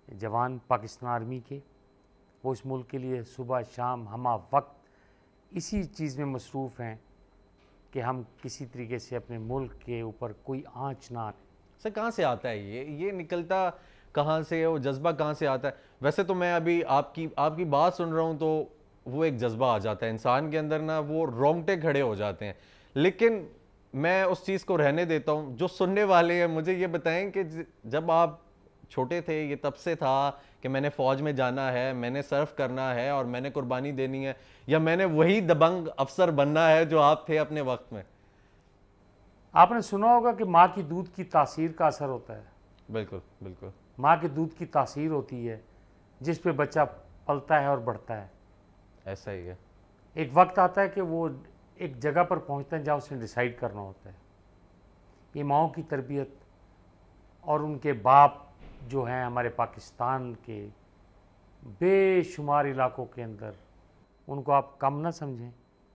جوان پاکستان آرمی کے، وہ اس ملک کے لیے صبح شام ہمہ وقت اسی چیز میں مصروف ہیں کہ ہم کسی طریقے سے اپنے ملک کے اوپر کوئی آنچ نہ آئے۔ سر کہاں سے آتا ہے یہ نکلتا کہاں سے، وہ جذبہ کہاں سے آتا ہے؟ ویسے تو میں ابھی آپ کی بات سن رہا ہوں تو وہ ایک جذبہ آ جاتا ہے انسان کے اندر نا، وہ رونگٹے کھڑے ہو جاتے ہیں، لیکن میں اس چیز کو رہنے دیتا ہوں۔ جو سننے والے ہیں مجھے یہ بتائیں کہ جب آپ چھوٹے تھے یہ تب سے تھا کہ میں نے فوج میں جانا ہے، میں نے سرف کرنا ہے اور میں نے قربانی دینی ہے، یا میں نے وہی دبنگ افسر بننا ہے جو آپ تھے اپنے وقت میں؟ آپ نے سنا ہوگا کہ ماں کی دودھ کی تاثیر کا اثر ہوتا ہے۔ بالکل بالکل، ماں کے دودھ کی تاثیر ہوتی ہے جس پہ بچہ پلتا ہے اور بڑھتا ہے۔ ایسا ہی ہے۔ ایک وقت آتا ہے کہ وہ ایک جگہ پر پہنچتا ہے جہاں اس نے ڈیسائیڈ کرنا ہوتا ہے۔ یہ ماؤں کی تربیت اور ان کے باپ جو ہیں ہمارے پاکستان کے بے شمار علاقوں کے اندر، ان کو آپ کم نہ سمجھیں۔